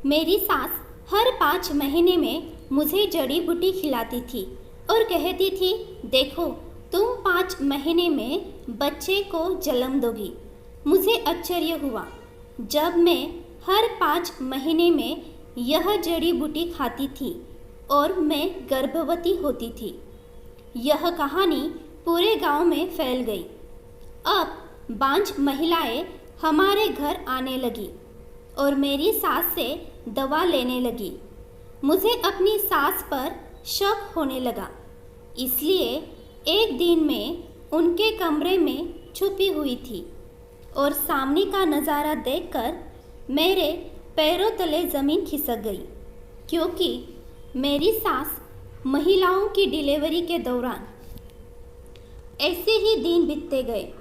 मेरी सास हर 5 महीने में मुझे जड़ी बूटी खिलाती थी और कहती थी, देखो तुम 5 महीने में बच्चे को जन्म दोगी। मुझे आश्चर्य हुआ जब मैं हर 5 महीने में यह जड़ी बूटी खाती थी और मैं गर्भवती होती थी। यह कहानी पूरे गांव में फैल गई। अब बांझ महिलाएं हमारे घर आने लगी और मेरी सास से दवा लेने लगी। मुझे अपनी सास पर शक होने लगा, इसलिए एक दिन मैं उनके कमरे में छुपी हुई थी और सामने का नज़ारा देखकर मेरे पैरों तले ज़मीन खिसक गई, क्योंकि मेरी सास महिलाओं की डिलीवरी के दौरान ऐसे ही दिन बीतते गए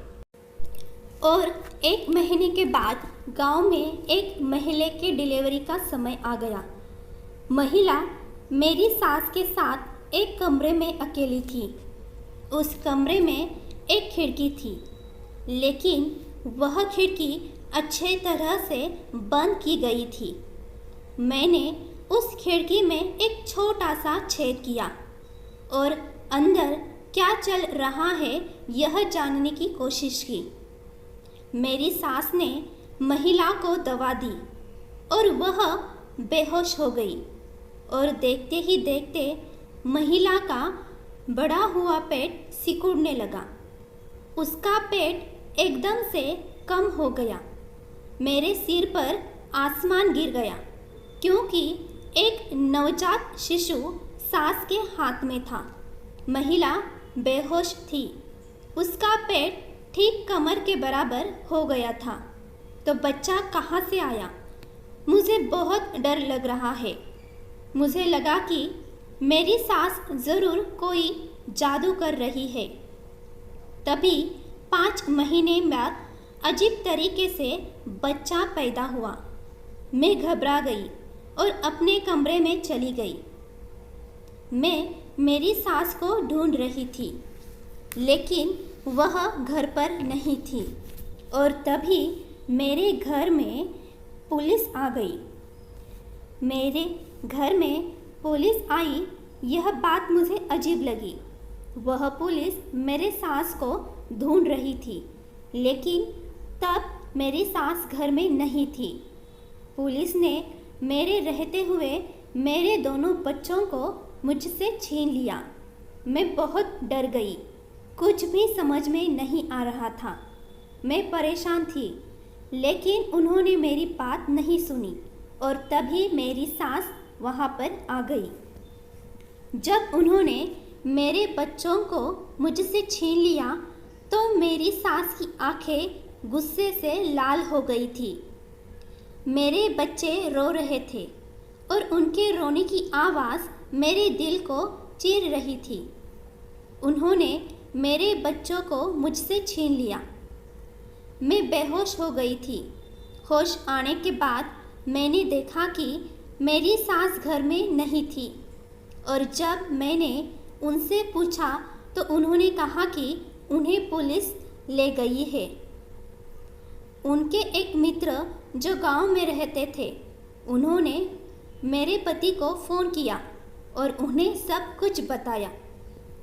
और 1 महीने के बाद गांव में एक महिला के डिलीवरी का समय आ गया। महिला मेरी सास के साथ एक कमरे में अकेली थी। उस कमरे में एक खिड़की थी, लेकिन वह खिड़की अच्छे तरह से बंद की गई थी। मैंने उस खिड़की में एक छोटा सा छेद किया और अंदर क्या चल रहा है यह जानने की कोशिश की। मेरी सास ने महिला को दवा दी और वह बेहोश हो गई और देखते ही देखते महिला का बड़ा हुआ पेट सिकुड़ने लगा। उसका पेट एकदम से कम हो गया। मेरे सिर पर आसमान गिर गया, क्योंकि एक नवजात शिशु सास के हाथ में था। महिला बेहोश थी। उसका पेट ठीक कमर के बराबर हो गया था, तो बच्चा कहाँ से आया? मुझे बहुत डर लग रहा है। मुझे लगा कि मेरी सास ज़रूर कोई जादू कर रही है। तभी 5 महीने बाद अजीब तरीके से बच्चा पैदा हुआ। मैं घबरा गई और अपने कमरे में चली गई। मैं मेरी सास को ढूंढ रही थी, लेकिन वह घर पर नहीं थी और तभी मेरे घर में पुलिस आ गई। मेरे घर में पुलिस आई, यह बात मुझे अजीब लगी। वह पुलिस मेरे सास को ढूंढ रही थी, लेकिन तब मेरी सास घर में नहीं थी। पुलिस ने मेरे रहते हुए मेरे दोनों बच्चों को मुझसे छीन लिया। मैं बहुत डर गई। कुछ भी समझ में नहीं आ रहा था। मैं परेशान थी, लेकिन उन्होंने मेरी बात नहीं सुनी और तभी मेरी सास वहाँ पर आ गई। जब उन्होंने मेरे बच्चों को मुझसे छीन लिया तो मेरी सास की आंखें गुस्से से लाल हो गई थी। मेरे बच्चे रो रहे थे और उनके रोने की आवाज़ मेरे दिल को चीर रही थी। उन्होंने मेरे बच्चों को मुझसे छीन लिया। मैं बेहोश हो गई थी। होश आने के बाद मैंने देखा कि मेरी सास घर में नहीं थी और जब मैंने उनसे पूछा तो उन्होंने कहा कि उन्हें पुलिस ले गई है। उनके एक मित्र जो गांव में रहते थे, उन्होंने मेरे पति को फ़ोन किया और उन्हें सब कुछ बताया,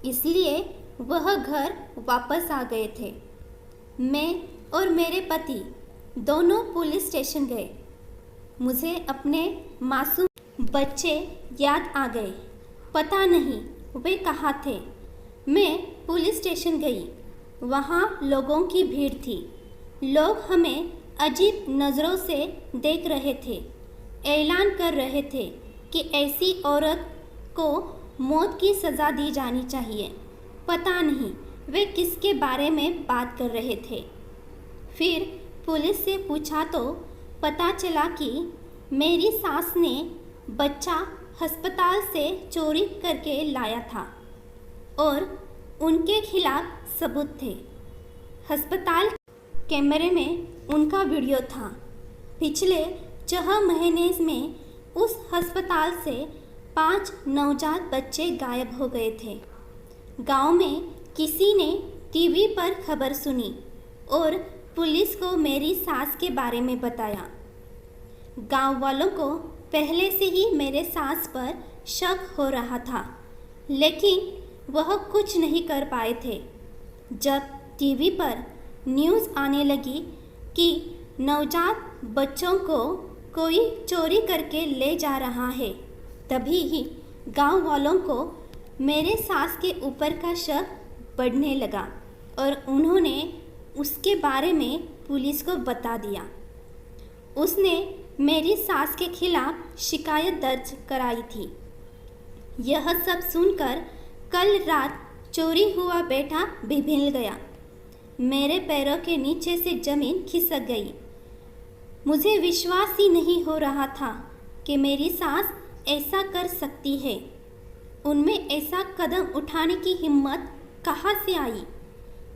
इसलिए वह घर वापस आ गए थे। मैं और मेरे पति दोनों पुलिस स्टेशन गए। मुझे अपने मासूम बच्चे याद आ गए। पता नहीं वे कहाँ थे। मैं पुलिस स्टेशन गई। वहाँ लोगों की भीड़ थी। लोग हमें अजीब नज़रों से देख रहे थे। ऐलान कर रहे थे कि ऐसी औरत को मौत की सज़ा दी जानी चाहिए। पता नहीं वे किसके बारे में बात कर रहे थे। फिर पुलिस से पूछा तो पता चला कि मेरी सास ने बच्चा अस्पताल से चोरी करके लाया था और उनके खिलाफ सबूत थे। अस्पताल कैमरे में उनका वीडियो था। पिछले 6 महीने में उस अस्पताल से 5 नवजात बच्चे गायब हो गए थे। गांव में किसी ने टीवी पर खबर सुनी और पुलिस को मेरी सास के बारे में बताया। गांव वालों को पहले से ही मेरे सास पर शक हो रहा था, लेकिन वह कुछ नहीं कर पाए थे। जब टीवी पर न्यूज़ आने लगी कि नवजात बच्चों को कोई चोरी करके ले जा रहा है, तभी ही गांव वालों को मेरे सास के ऊपर का शक बढ़ने लगा और उन्होंने उसके बारे में पुलिस को बता दिया। उसने मेरी सास के खिलाफ शिकायत दर्ज कराई थी। यह सब सुनकर कल रात चोरी हुआ बेटा भी हिल गया। मेरे पैरों के नीचे से जमीन खिसक गई। मुझे विश्वास ही नहीं हो रहा था कि मेरी सास ऐसा कर सकती है। उनमें ऐसा कदम उठाने की हिम्मत कहाँ से आई?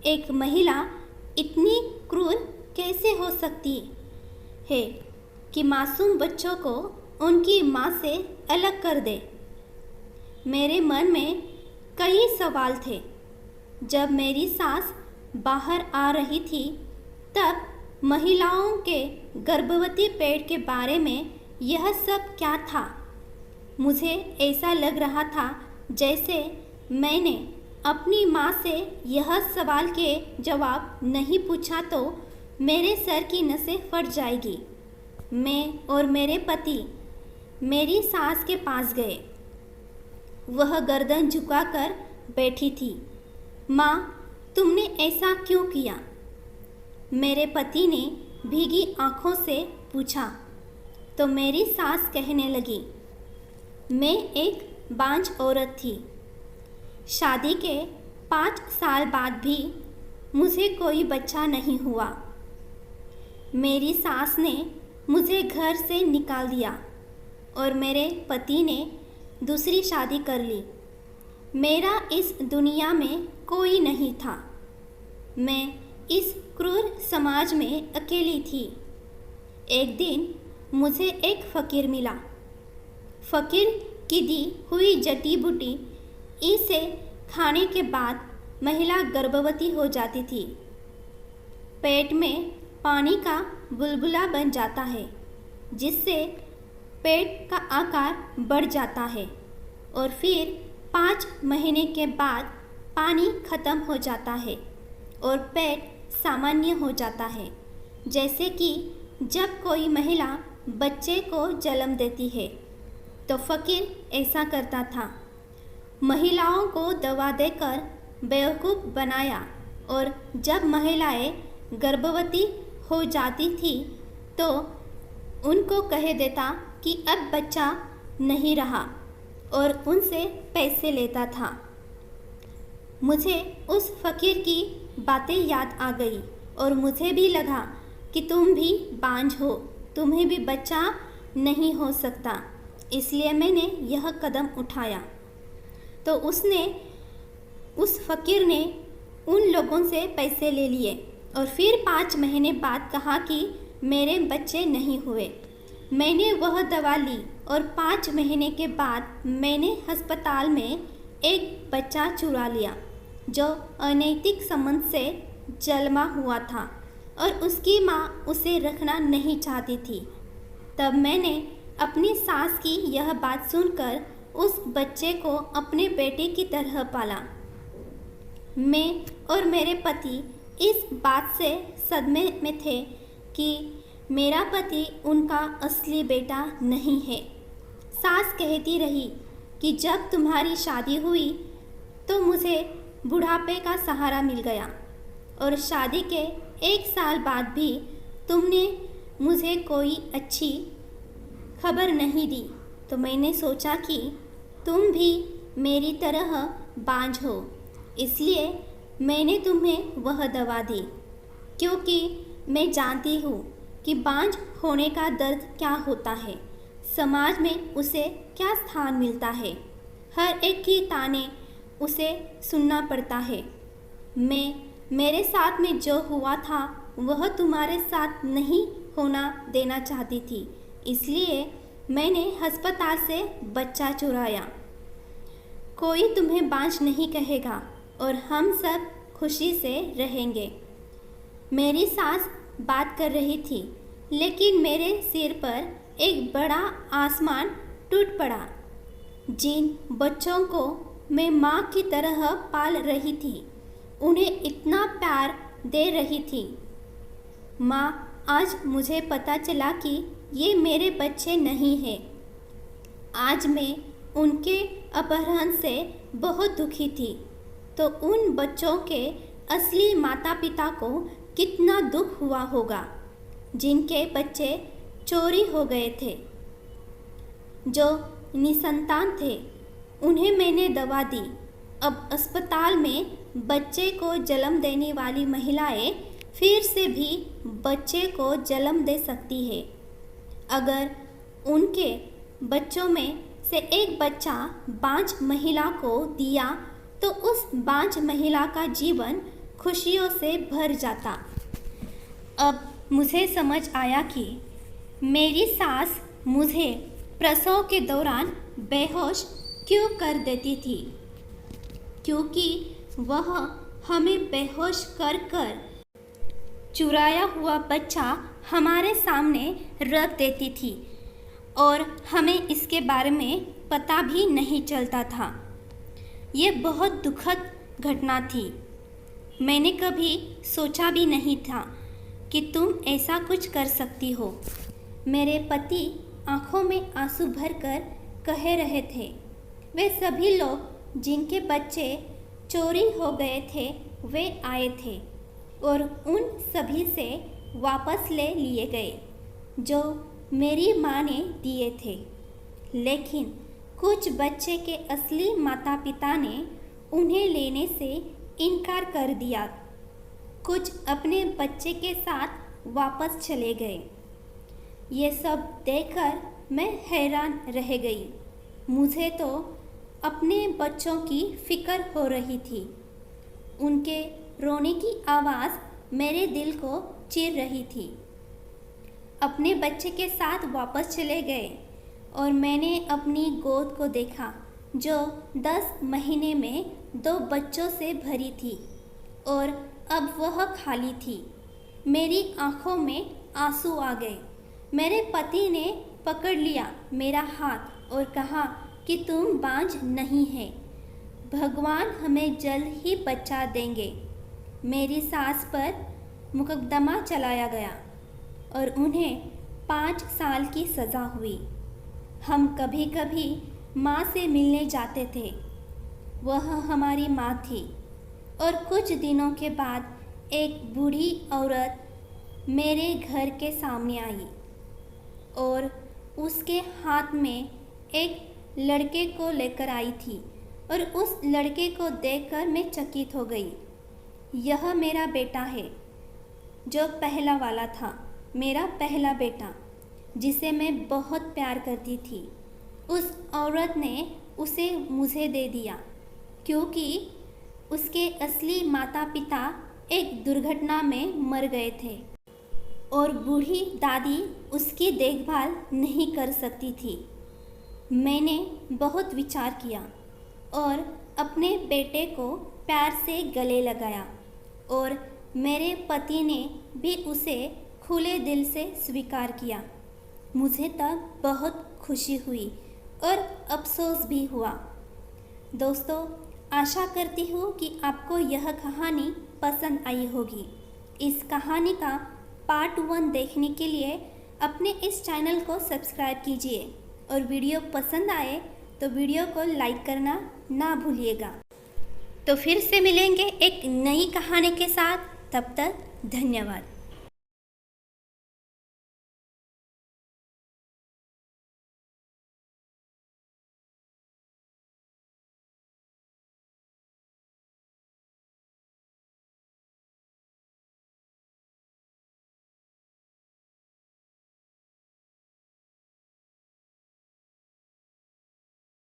एक महिला इतनी क्रूर कैसे हो सकती है कि मासूम बच्चों को उनकी माँ से अलग कर दे? मेरे मन में कई सवाल थे। जब मेरी सास बाहर आ रही थी, तब महिलाओं के गर्भवती पेट के बारे में यह सब क्या था? मुझे ऐसा लग रहा था जैसे मैंने अपनी माँ से यह सवाल के जवाब नहीं पूछा तो मेरे सर की नसें फट जाएगी। मैं और मेरे पति मेरी सास के पास गए। वह गर्दन झुकाकर बैठी थी। माँ, तुमने ऐसा क्यों किया? मेरे पति ने भीगी आंखों से पूछा तो मेरी सास कहने लगी, मैं एक बांझ औरत थी। शादी के 5 साल बाद भी मुझे कोई बच्चा नहीं हुआ। मेरी सास ने मुझे घर से निकाल दिया और मेरे पति ने दूसरी शादी कर ली। मेरा इस दुनिया में कोई नहीं था। मैं इस क्रूर समाज में अकेली थी। एक दिन मुझे एक फ़कीर मिला। फ़कीर की दी हुई जड़ी बूटी इसे खाने के बाद महिला गर्भवती हो जाती थी। पेट में पानी का बुलबुला बन जाता है, जिससे पेट का आकार बढ़ जाता है और फिर 5 महीने के बाद पानी खत्म हो जाता है और पेट सामान्य हो जाता है। जैसे कि जब कोई महिला बच्चे को जन्म देती है, तो फ़कीर ऐसा करता था। महिलाओं को दवा देकर बेवकूफ़ बनाया और जब महिलाएं गर्भवती हो जाती थी तो उनको कह देता कि अब बच्चा नहीं रहा और उनसे पैसे लेता था। मुझे उस फ़कीर की बातें याद आ गई और मुझे भी लगा कि तुम भी बांझ हो, तुम्हें भी बच्चा नहीं हो सकता। इसलिए मैंने यह कदम उठाया। तो उस फ़कीर ने उन लोगों से पैसे ले लिए और फिर 5 महीने बाद कहा कि मेरे बच्चे नहीं हुए। मैंने वह दवा ली और 5 महीने के बाद मैंने अस्पताल में एक बच्चा चुरा लिया जो अनैतिक संबंध से जन्मा हुआ था और उसकी माँ उसे रखना नहीं चाहती थी। तब मैंने अपनी सास की यह बात सुनकर उस बच्चे को अपने बेटे की तरह पाला। मैं और मेरे पति इस बात से सदमे में थे कि मेरा पति उनका असली बेटा नहीं है। सास कहती रही कि जब तुम्हारी शादी हुई तो मुझे बुढ़ापे का सहारा मिल गया और शादी के 1 साल बाद भी तुमने मुझे कोई अच्छी खबर नहीं दी, तो मैंने सोचा कि तुम भी मेरी तरह बांझ हो, इसलिए मैंने तुम्हें वह दवा दी, क्योंकि मैं जानती हूँ कि बांझ होने का दर्द क्या होता है, समाज में उसे क्या स्थान मिलता है, हर एक की ताने उसे सुनना पड़ता है। मेरे साथ में जो हुआ था वह तुम्हारे साथ नहीं होना देना चाहती थी, इसलिए मैंने अस्पताल से बच्चा चुराया। कोई तुम्हें बांझ नहीं कहेगा और हम सब खुशी से रहेंगे। मेरी सास बात कर रही थी, लेकिन मेरे सिर पर एक बड़ा आसमान टूट पड़ा। जिन बच्चों को मैं माँ की तरह पाल रही थी, उन्हें इतना प्यार दे रही थी। माँ, आज मुझे पता चला कि ये मेरे बच्चे नहीं हैं। आज मैं उनके अपहरण से बहुत दुखी थी, तो उन बच्चों के असली माता पिता को कितना दुख हुआ होगा, जिनके बच्चे चोरी हो गए थे। जो निसंतान थे, उन्हें मैंने दवा दी। अब अस्पताल में बच्चे को जन्म देने वाली महिलाएं फिर से भी बच्चे को जन्म दे सकती है। अगर उनके बच्चों में से एक बच्चा बांझ महिला को दिया तो उस बांझ महिला का जीवन खुशियों से भर जाता। अब मुझे समझ आया कि मेरी सास मुझे प्रसव के दौरान बेहोश क्यों कर देती थी, क्योंकि वह हमें बेहोश कर कर चुराया हुआ बच्चा हमारे सामने रख देती थी और हमें इसके बारे में पता भी नहीं चलता था। ये बहुत दुखद घटना थी। मैंने कभी सोचा भी नहीं था कि तुम ऐसा कुछ कर सकती हो। मेरे पति आंखों में आंसू भरकर कह रहे थे, वे सभी लोग जिनके बच्चे चोरी हो गए थे वे आए थे और उन सभी से वापस ले लिए गए जो मेरी माँ ने दिए थे। लेकिन कुछ बच्चे के असली माता पिता ने उन्हें लेने से इनकार कर दिया। कुछ अपने बच्चे के साथ वापस चले गए। ये सब देखकर मैं हैरान रह गई। मुझे तो अपने बच्चों की फिक्र हो रही थी। उनके रोने की आवाज़ मेरे दिल को चीर रही थी। अपने बच्चे के साथ वापस चले गए और मैंने अपनी गोद को देखा जो 10 महीने में 2 बच्चों से भरी थी और अब वह खाली थी। मेरी आंखों में आंसू आ गए। मेरे पति ने पकड़ लिया मेरा हाथ और कहा कि तुम बांझ नहीं है, भगवान हमें जल्द ही बच्चा देंगे। मेरी सास पर मुकदमा चलाया गया और उन्हें 5 साल की सज़ा हुई। हम कभी कभी माँ से मिलने जाते थे। वह हमारी माँ थी। और कुछ दिनों के बाद एक बूढ़ी औरत मेरे घर के सामने आई और उसके हाथ में एक लड़के को लेकर आई थी और उस लड़के को देखकर मैं चकित हो गई। यह मेरा बेटा है, जो पहला वाला था, मेरा पहला बेटा, जिसे मैं बहुत प्यार करती थी। उस औरत ने उसे मुझे दे दिया क्योंकि उसके असली माता पिता एक दुर्घटना में मर गए थे और बूढ़ी दादी उसकी देखभाल नहीं कर सकती थी। मैंने बहुत विचार किया और अपने बेटे को प्यार से गले लगाया और मेरे पति ने भी उसे खुले दिल से स्वीकार किया। मुझे तब बहुत खुशी हुई और अफसोस भी हुआ। दोस्तों, आशा करती हूँ कि आपको यह कहानी पसंद आई होगी। इस कहानी का पार्ट 1 देखने के लिए अपने इस चैनल को सब्सक्राइब कीजिए और वीडियो पसंद आए तो वीडियो को लाइक करना ना भूलिएगा। तो फिर से मिलेंगे एक नई कहानी के साथ। तब तक धन्यवाद।